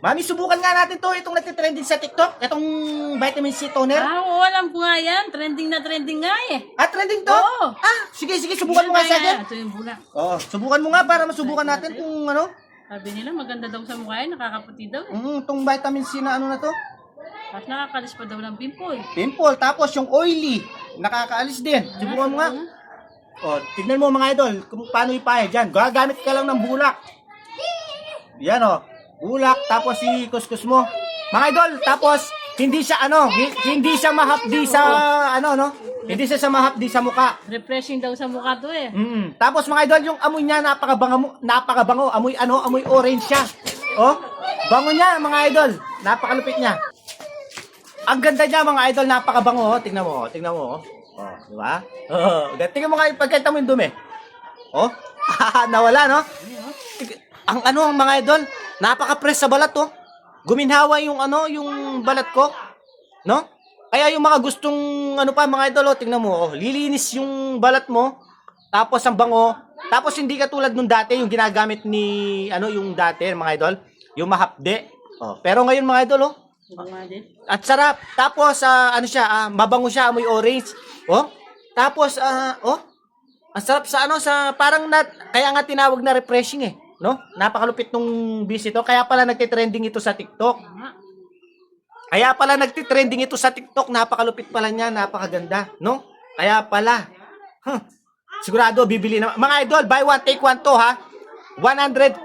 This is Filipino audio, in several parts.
Mami, subukan nga natin to. Itong nagtitrending sa TikTok. Itong vitamin C toner. Oo, alam ko nga yan. Trending na trending nga eh. Trending to? Oo. Sige, subukan mo nga sa akin. Ito yung bulak. Oo, subukan mo nga para masubukan natin kung ano. Sabi nila maganda daw sa mukha yan, nakakaputi daw eh. Itong vitamin C na ano na to. Tapos nakakalis pa daw ng pimple. Pimple, tapos yung oily. Nakakaalis din. Subukan mo nga. Tignan mo mga idol kung paano ipahid dyan. Gagamit ka lang ng bulak. Yan bulak, tapos i-kuskus mo. Mga idol, tapos hindi siya hindi siya mahapdi sa hindi siya mahapdi sa mukha. Refreshing daw sa mukha to eh. Tapos mga idol, yung amoy niya napakabango, amoy orange siya. Bango niya mga idol. Napakalupit niya. Ang ganda niya mga idol, napakabango. Tingnan mo. Di ba? Tingnan mo nga pagkita mo yung dumi. Nawala no? Ang mga idol, napaka-press sa balat Guminhawa yung yung balat ko, no? Kaya yung mga gustong mga idol, tingnan mo, lilinis yung balat mo, tapos ang bango, tapos hindi katulad nung dati yung ginagamit ni yung dati mga idol, yung mahapde. Pero ngayon mga idol, at sarap. Tapos mabango siya, amoy orange. Tapos ang sarap sa parang kaya nga tinawag na refreshing eh. No? Napakalupit nung bis ito. Kaya pala nagtitrending ito sa TikTok. Napakalupit pala niya, napakaganda, no? Kaya pala. Sigurado bibili na. Mga idol, buy one take one to ha. 149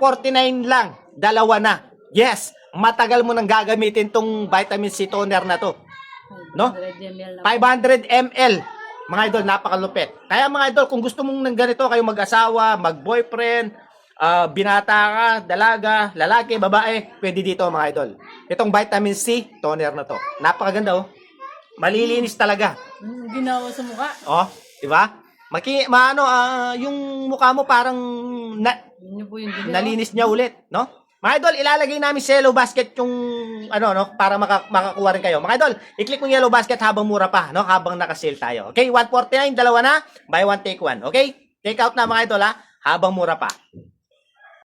lang. Dalawa na. Yes, matagal mo nang gagamitin tong vitamin C toner na to. No? 500 ml. Mga idol, napakalupit. Kaya mga idol, kung gusto mong ng ganito, kayo mag-asawa, mag-boyfriend, binata ka, dalaga, lalaki, babae, pwede dito mga idol. Itong vitamin C toner na to. Napakaganda Malilinis talaga. Ginawa sa mukha. Di ba? Yung mukha mo parang nalinis niya ulit, no? Mga idol, ilalagay namin sa yellow basket yung para makakuha rin kayo. Mga idol, i-click mo yung yellow basket habang mura pa, no? Habang naka-sale tayo. Okay, 149, dalawa na, buy one take one. Okay? Take out na mga idol habang mura pa.